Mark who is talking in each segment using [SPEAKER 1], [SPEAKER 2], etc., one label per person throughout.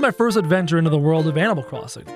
[SPEAKER 1] is my first adventure into the world of Animal Crossing.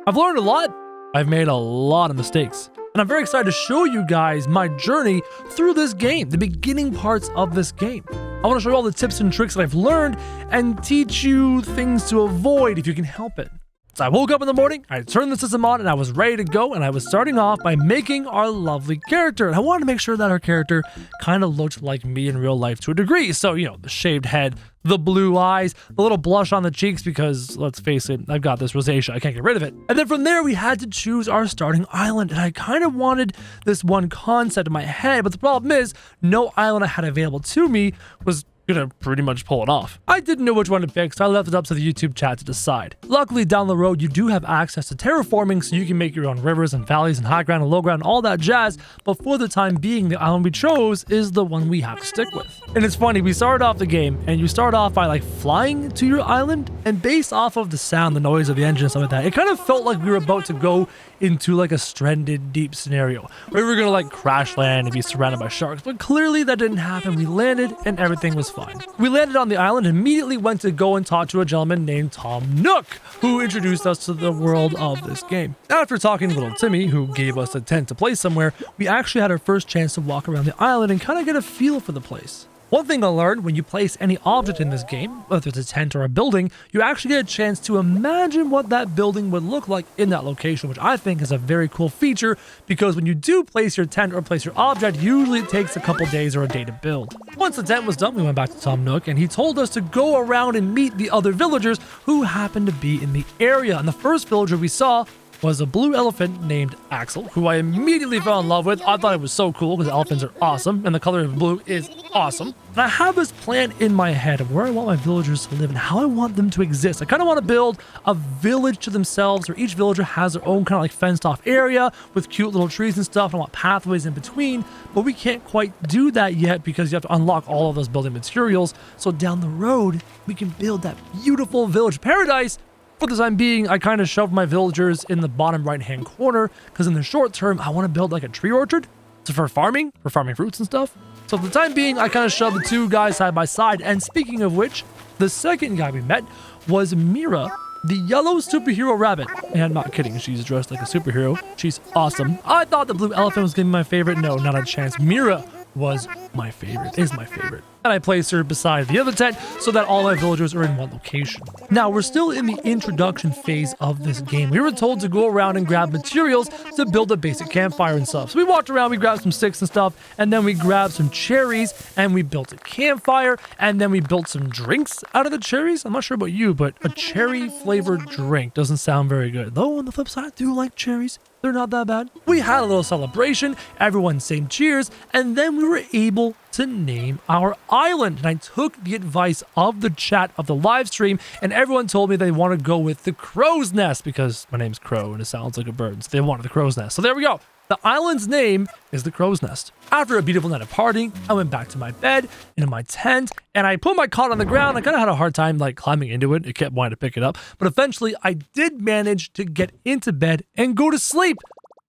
[SPEAKER 1] I've learned a lot, I've made a lot of mistakes, and I'm very excited to show you guys my journey through this game, the beginning parts of this game. I want to show you all the tips and tricks that I've learned and teach you things to avoid if you can help it. So I woke up in the morning, I turned the system on, and I was ready to go, and I was starting off by making our lovely character. And I wanted to make sure that our character kind of looked like me in real life to a degree. So, you know, the shaved head, the blue eyes, the little blush on the cheeks, because let's face it, I've got this rosacea, I can't get rid of it. And then from there, we had to choose our starting island, and I kind of wanted this one concept in my head, but the problem is, no island I had available to me was gonna pretty much pull it off. I didn't know which one to pick, so I left it up to the YouTube chat to decide. Luckily, down the road, you do have access to terraforming, so you can make your own rivers and valleys and high ground and low ground, all that jazz, but for the time being, the island we chose is the one we have to stick with. And it's funny, we started off the game, and you start off by like flying to your island, and based off of the sound, the noise of the engine and stuff like that, it kind of felt like we were about to go into like a stranded deep scenario where we were gonna like crash land and be surrounded by sharks, but clearly that didn't happen. We landed and everything was fine. We landed on the island and immediately went to go and talk to a gentleman named Tom Nook, who introduced us to the world of this game. After talking to little Timmy, who gave us a tent to place somewhere, we actually had our first chance to walk around the island and kind of get a feel for the place. One thing I learned, when you place any object in this game, whether it's a tent or a building, you actually get a chance to imagine what that building would look like in that location, which I think is a very cool feature, because when you do place your tent or place your object, usually it takes a couple days or a day to build. Once the tent was done, we went back to Tom Nook, and he told us to go around and meet the other villagers who happened to be in the area. And the first villager we saw was a blue elephant named Axel, who I immediately fell in love with. I thought it was so cool because elephants are awesome and the color of blue is awesome. And I have this plan in my head of where I want my villagers to live and how I want them to exist. I kind of want to build a village to themselves where each villager has their own kind of like fenced off area with cute little trees and stuff. I want pathways in between, but we can't quite do that yet because you have to unlock all of those building materials. So down the road, we can build that beautiful village paradise. For the time being, I kind of shoved my villagers in the bottom right-hand corner because in the short term, I want to build like a tree orchard for farming fruits and stuff. So for the time being, I kind of shoved the two guys side by side. And speaking of which, the second guy we met was Mira, the yellow superhero rabbit. And I'm not kidding, she's dressed like a superhero. She's awesome. I thought the blue elephant was going to be my favorite. No, not a chance. Mira was my favorite, is my favorite. And I placed her beside the other tent so that all my villagers are in one location. Now, we're still in the introduction phase of this game. We were told to go around and grab materials to build a basic campfire and stuff. So we walked around, we grabbed some sticks and stuff, and then we grabbed some cherries, and we built a campfire, and then we built some drinks out of the cherries. I'm not sure about you, but a cherry-flavored drink doesn't sound very good. Though, on the flip side, I do like cherries. They're not that bad. We had a little celebration, everyone sang cheers, and then we were able to name our island. And I took the advice of the chat of the live stream, and everyone told me they want to go with the Crow's Nest because my name's Crow and it sounds like a bird, so they wanted the Crow's Nest. So there we go. The island's name is the Crow's Nest. After a beautiful night of partying, I went back to my bed, into my tent, and I put my cot on the ground. I kind of had a hard time like climbing into it. It kept wanting to pick it up. But eventually, I did manage to get into bed and go to sleep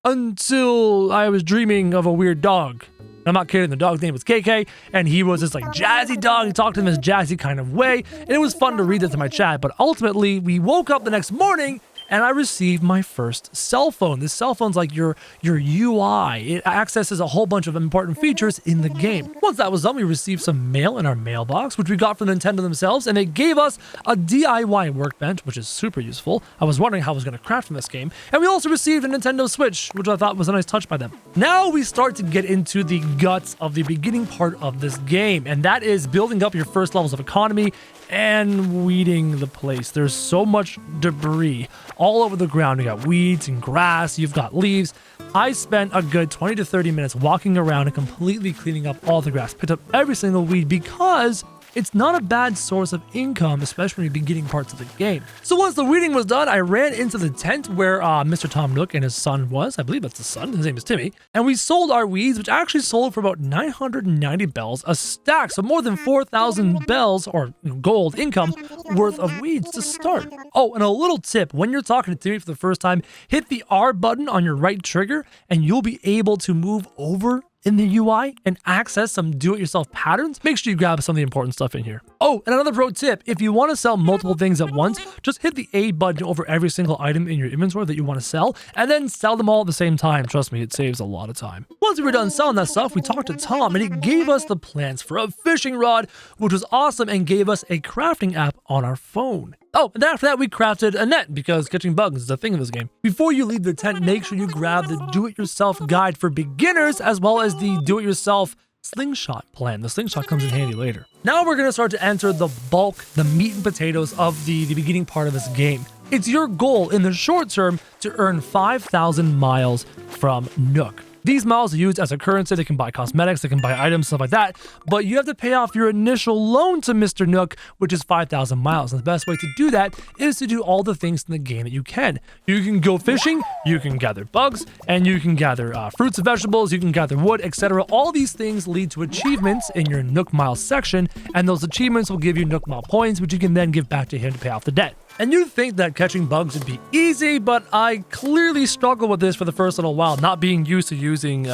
[SPEAKER 1] until I was dreaming of a weird dog. I'm not kidding, the dog's name was KK, and he was this like jazzy dog. He talked in this jazzy kind of way, and it was fun to read that to my chat. But ultimately, we woke up the next morning, and I received my first cell phone. This cell phone's like your UI. It accesses a whole bunch of important features in the game. Once that was done, we received some mail in our mailbox, which we got from Nintendo themselves, and they gave us a DIY workbench, which is super useful. I was wondering how I was going to craft in this game. And we also received a Nintendo Switch, which I thought was a nice touch by them. Now we start to get into the guts of the beginning part of this game, and that is building up your first levels of economy and weeding the place. There's so much debris all over the ground. You got weeds and grass, you've got leaves. I spent a good 20 to 30 minutes walking around and completely cleaning up all the grass. Picked up every single weed because it's not a bad source of income, especially in the beginning parts of the game. So once the weeding was done, I ran into the tent where Mr. Tom Nook and his son was. I believe that's the son. His name is Timmy. And we sold our weeds, which actually sold for about 990 bells a stack. So more than 4,000 bells, or gold income, worth of weeds to start. Oh, and a little tip. When you're talking to Timmy for the first time, hit the R button on your right trigger, and you'll be able to move over in the UI and access some do-it-yourself patterns, make sure you grab some of the important stuff in here. Oh, and another pro tip, if you want to sell multiple things at once, just hit the A button over every single item in your inventory that you want to sell, and then sell them all at the same time. Trust me, it saves a lot of time. Once we were done selling that stuff, we talked to Tom, and he gave us the plans for a fishing rod, which was awesome, and gave us a crafting app on our phone. Oh, and after that, we crafted a net because catching bugs is a thing in this game. Before you leave the tent, make sure you grab the do-it-yourself guide for beginners as well as the do-it-yourself slingshot plan. The slingshot comes in handy later. Now we're going to start to enter the bulk, the meat and potatoes of the beginning part of this game. It's your goal in the short term to earn 5,000 miles from Nook. These miles are used as a currency. They can buy cosmetics, they can buy items, stuff like that. But you have to pay off your initial loan to Mr. Nook, which is 5,000 miles. And the best way to do that is to do all the things in the game that you can. You can go fishing, you can gather bugs, and you can gather fruits and vegetables, you can gather wood, etc. All these things lead to achievements in your Nook Miles section, and those achievements will give you Nook Mile points, which you can then give back to him to pay off the debt. And you'd think that catching bugs would be easy, but I clearly struggled with this for the first little while, not being used to using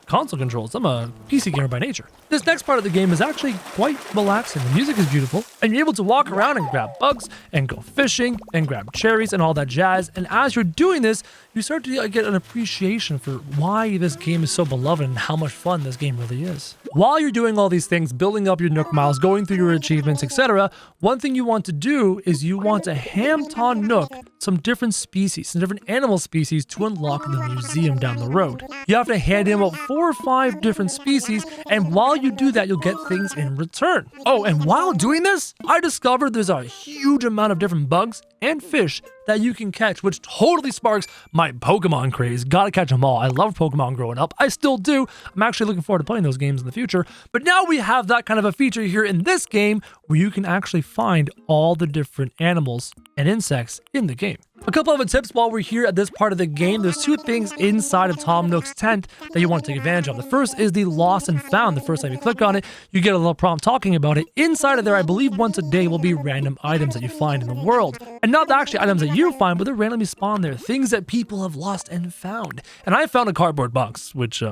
[SPEAKER 1] console controls. I'm a PC gamer by nature. This next part of the game is actually quite relaxing. The music is beautiful, and you're able to walk around and grab bugs, and go fishing, and grab cherries, and all that jazz. And as you're doing this, you start to get an appreciation for why this game is so beloved and how much fun this game really is. While you're doing all these things, building up your Nook Miles, going through your achievements, etc., one thing you want to do is you want to hand Tom Nook some different species, some different animal species to unlock the museum down the road. You have to hand him about 4 or 5 different species, and while you do that, you'll get things in return. Oh, and while doing this, I discovered there's a huge amount of different bugs and fish that you can catch, which totally sparks my Pokemon craze. Gotta catch them all. I loved Pokemon growing up. I still do. I'm actually looking forward to playing those games in the future. But now we have that kind of a feature here in this game where you can actually find all the different animals and insects in the game. A couple of tips while we're here at this part of the game. There's 2 things inside of Tom Nook's tent that you want to take advantage of. The first is the lost and found. The first time you click on it, you get a little prompt talking about it. Inside of there, I believe once a day will be random items that you find in the world. And not actually items that you find, but they're randomly spawned there. Things that people have lost and found. And I found a cardboard box, which,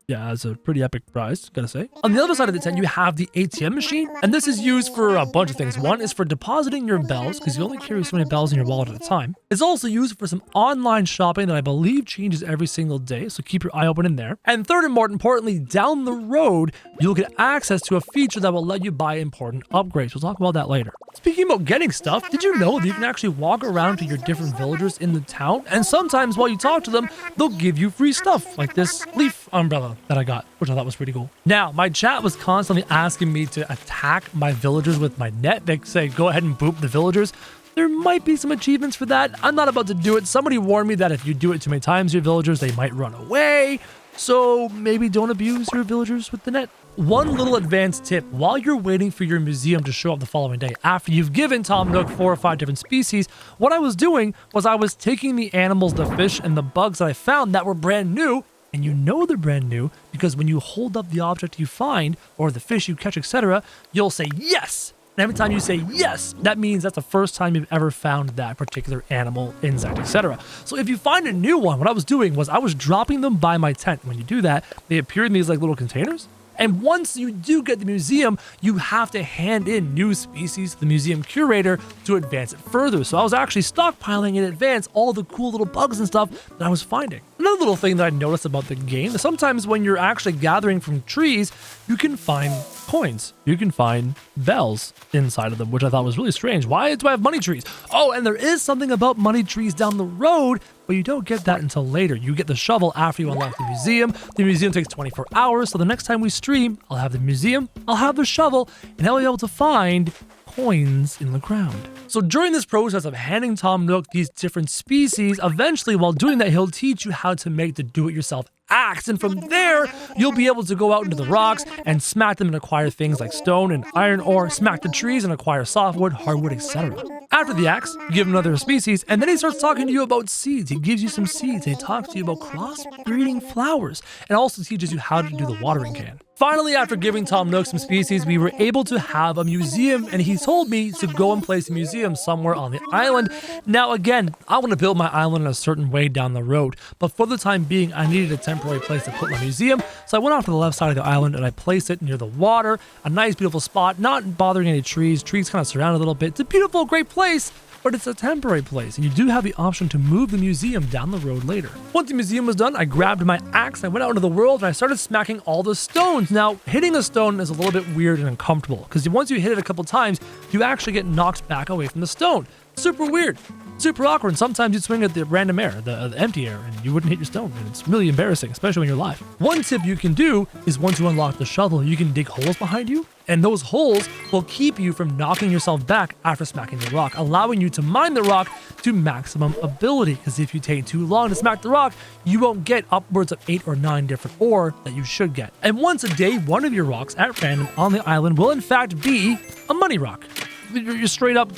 [SPEAKER 1] yeah, it's a pretty epic prize, gotta say. On the other side of the tent, you have the ATM machine, and this is used for a bunch of things. One is for depositing your bells, because you only carry so many bells in your wallet at a time. It's also used for some online shopping that I believe changes every single day, so keep your eye open in there. And third and more importantly, down the road, you'll get access to a feature that will let you buy important upgrades. We'll talk about that later. Speaking about getting stuff, did you know that you can actually walk around to your different villagers in the town, and sometimes while you talk to them, they'll give you free stuff, like this leaf umbrella that I got, which I thought was pretty cool. Now, my chat was constantly asking me to attack my villagers with my net. They say, go ahead and boop the villagers. There might be some achievements for that. I'm not about to do it. Somebody warned me that if you do it too many times, your villagers, they might run away. So maybe don't abuse your villagers with the net. One little advanced tip, while you're waiting for your museum to show up the following day, after you've given Tom Nook 4 or 5 different species, what I was doing was I was taking the animals, the fish, and the bugs that I found that were brand new. And you know they're brand new because when you hold up the object you find or the fish you catch, etc., you'll say yes. And every time you say yes, that means that's the first time you've ever found that particular animal, insect, etc. So if you find a new one, what I was doing was I was dropping them by my tent. When you do that, they appear in these like little containers. And once you do get the museum, you have to hand in new species to the museum curator to advance it further. So I was actually stockpiling in advance all the cool little bugs and stuff that I was finding. Another little thing that I noticed about the game is sometimes when you're actually gathering from trees, you can find coins. You can find bells inside of them, which I thought was really strange. Why do I have money trees? Oh, and there is something about money trees down the road, but you don't get that until later. You get the shovel after you unlock the museum. The museum takes 24 hours, so the next time we stream, I'll have the museum, I'll have the shovel, and I'll be able to find coins in the ground. So during this process of handing Tom Nook these different species, eventually while doing that, he'll teach you how to make the do-it-yourself axe, and from there you'll be able to go out into the rocks and smack them and acquire things like stone and iron ore, smack the trees and acquire softwood, hardwood, etc. After the axe, you give him another species, and then he starts talking to you about seeds. He gives you some seeds, and he talks to you about crossbreeding flowers, and also teaches you how to do the watering can. Finally, after giving Tom Nook some species, we were able to have a museum, and he told me to go and place a museum somewhere on the island. Now again, I want to build my island in a certain way down the road, but for the time being, I needed a temporary place to put my museum, so I went off to the left side of the island and I placed it near the water, a nice beautiful spot, not bothering any trees kind of surround a little bit. It's a beautiful, great place, but it's a temporary place, and you do have the option to move the museum down the road later. Once the museum was done, I grabbed my axe, I went out into the world, and I started smacking all the stones. Now, hitting a stone is a little bit weird and uncomfortable, because once you hit it a couple times, you actually get knocked back away from the stone. Super weird, super awkward, and sometimes you'd swing at the random air, the empty air, and you wouldn't hit your stone, and it's really embarrassing, especially when you're live. One tip you can do is once you unlock the shovel, you can dig holes behind you, and those holes will keep you from knocking yourself back after smacking the rock, allowing you to mine the rock to maximum ability, because if you take too long to smack the rock, you won't get upwards of 8 or 9 different ore that you should get. And once a day, one of your rocks at random on the island will in fact be a money rock. You're straight up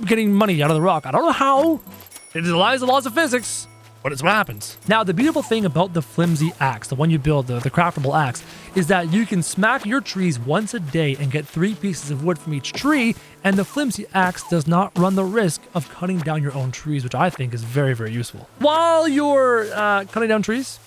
[SPEAKER 1] getting money out of the rock. I don't know how. It relies on laws of physics, but it's what happens. Now, the beautiful thing about the flimsy axe, the one you build, the craftable axe, is that you can smack your trees once a day and get 3 pieces of wood from each tree, and the flimsy axe does not run the risk of cutting down your own trees, which I think is very, very useful. While you're cutting down trees,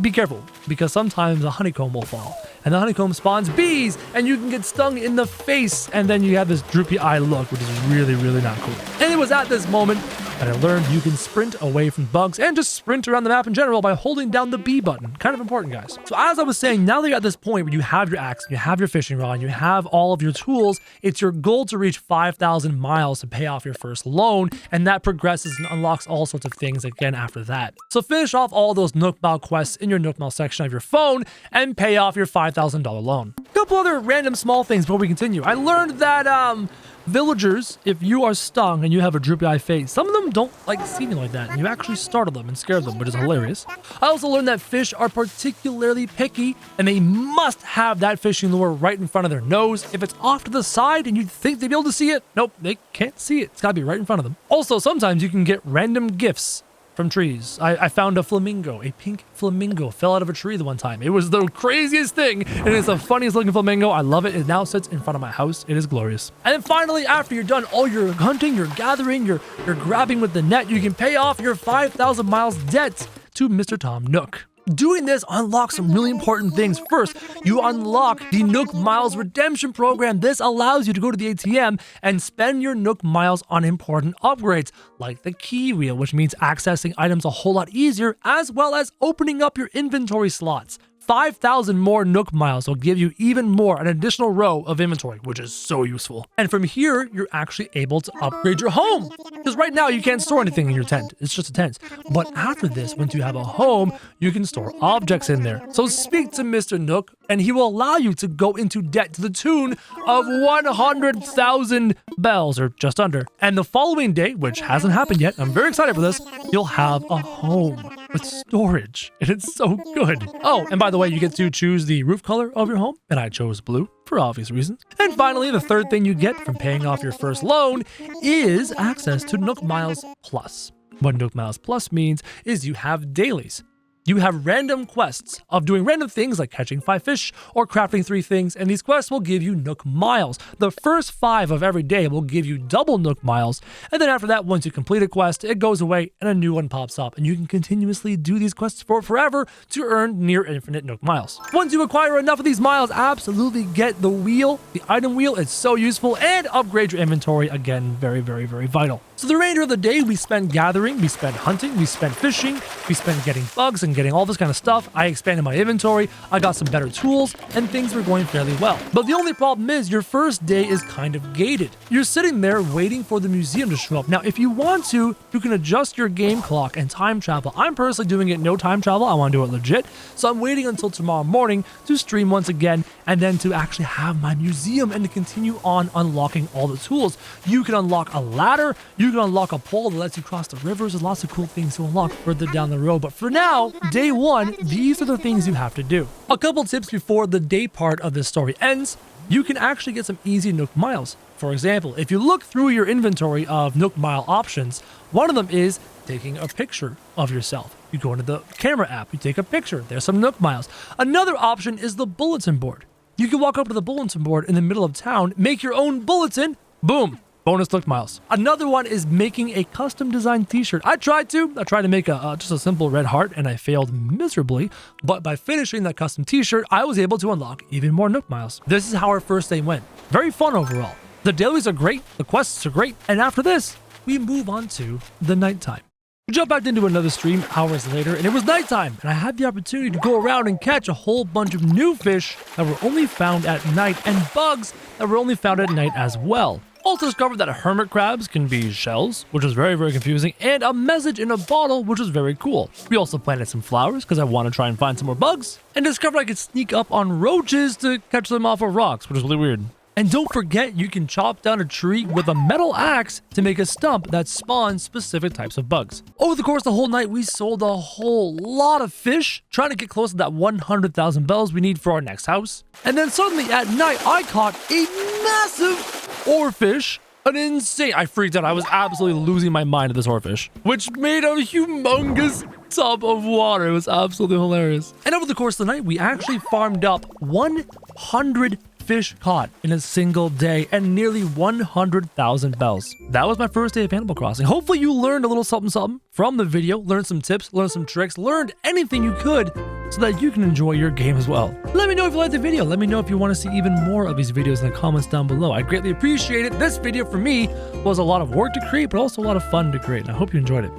[SPEAKER 1] be careful, because sometimes a honeycomb will fall, and the honeycomb spawns bees, and you can get stung in the face, and then you have this droopy eye look, which is really, really not cool. And it was at this moment that I learned you can sprint away from bugs and just sprint around the map in general by holding down the B button. Kind of important, guys. So as I was saying, now that you're at this point where you have your axe, you have your fishing rod, and you have all of your tools, it's your goal to reach 5,000 miles to pay off your first loan, and that progresses and unlocks all sorts of things again after that. So finish off all those Nook Mile quests in your Nook Mile section of your phone and pay off your $5,000 loan. A couple other random small things before we continue. I learned that villagers, if you are stung and you have a droopy eye face, some of them don't like seeing you like that, and you actually startle them and scare them, which is hilarious. I also learned that fish are particularly picky, and they must have that fishing lure right in front of their nose. If it's off to the side and you think they'd be able to see it, nope, they can't see it. It's gotta be right in front of them. Also, sometimes you can get random gifts from trees. I found a flamingo, a pink flamingo, fell out of a tree the one time. It was the craziest thing, and it's the funniest looking flamingo. I love it. It now sits in front of my house. It is glorious. And then finally, after you're done all your hunting, you're gathering, you're grabbing with the net, you can pay off your 5,000 miles debt to Mr. Tom Nook. Doing this unlocks some really important things. First, you unlock the Nook Miles Redemption Program. This allows you to go to the ATM and spend your Nook Miles on important upgrades, like the key wheel, which means accessing items a whole lot easier, as well as opening up your inventory slots. 5,000 more Nook Miles will give you even more, an additional row of inventory, which is so useful. And from here, you're actually able to upgrade your home. Because right now, you can't store anything in your tent. It's just a tent. But after this, once you have a home, you can store objects in there. So speak to Mr. Nook, and he will allow you to go into debt to the tune of 100,000 bells, or just under. And the following day, which hasn't happened yet, I'm very excited for this, you'll have a home with storage, and it's so good. Oh, and by the way, you get to choose the roof color of your home, and I chose blue for obvious reasons. And finally, the third thing you get from paying off your first loan is access to Nook Miles Plus. What Nook Miles Plus means is you have dailies. You have random quests of doing random things like catching 5 fish or crafting 3 things, and these quests will give you Nook Miles. The first 5 of every day will give you double Nook Miles, and then after that, once you complete a quest, it goes away and a new one pops up, and you can continuously do these quests for forever to earn near infinite Nook Miles. Once you acquire enough of these miles, absolutely get the wheel, the item wheel. It's so useful, and upgrade your inventory. Again, very, very, very vital. So the remainder of the day, we spend gathering, we spend hunting, we spend fishing, we spend getting bugs and getting all this kind of stuff. I expanded my inventory, I got some better tools, and things were going fairly well. But the only problem is your first day is kind of gated. You're sitting there waiting for the museum to show up. Now, if you want to, you can adjust your game clock and time travel. I'm personally doing it no time travel. I want to do it legit. So I'm waiting until tomorrow morning to stream once again, and then to actually have my museum and to continue on unlocking all the tools. You can unlock a ladder, you can unlock a pole that lets you cross the rivers. There's lots of cool things to unlock further down the road. But for now, day 1, these are the things you have to do. A couple tips before the day part of this story ends. You can actually get some easy Nook Miles. For example, if you look through your inventory of Nook Mile options, one of them is taking a picture of yourself. You go into the camera app, you take a picture. There's some Nook miles. Another option is the bulletin board. You can walk up to the bulletin board in the middle of town, make your own bulletin, boom, bonus Nook miles. Another one is making a custom designed t-shirt. I tried to make just a simple red heart and I failed miserably, but by finishing that custom t-shirt, I was able to unlock even more Nook miles. This is how our first day went. Very fun overall. The dailies are great, the quests are great, and after this, we move on to the nighttime. We jump back into another stream hours later, and it was nighttime, and I had the opportunity to go around and catch a whole bunch of new fish that were only found at night, and bugs that were only found at night as well. Also discovered that hermit crabs can be shells, which was very, very confusing, and a message in a bottle, which was very cool. We also planted some flowers because I want to try and find some more bugs, and discovered I could sneak up on roaches to catch them off of rocks, which was really weird. And don't forget, you can chop down a tree with a metal axe to make a stump that spawns specific types of bugs. Over the course of the whole night, we sold a whole lot of fish, trying to get close to that 100,000 bells we need for our next house. And then suddenly at night, I caught a massive oarfish. I freaked out. I was absolutely losing my mind at this oarfish, which made a humongous tub of water. It was absolutely hilarious. And over the course of the night, we actually farmed up 100 fish caught in a single day and nearly 100,000 bells. That was my first day of Animal Crossing. Hopefully you learned a little something from the video, learned some tips, learned some tricks, learned anything you could so that you can enjoy your game as well. Let me know if you liked the video. Let me know if you want to see even more of these videos in the comments down below. I greatly appreciate it. This video for me was a lot of work to create, but also a lot of fun to create, and I hope you enjoyed it.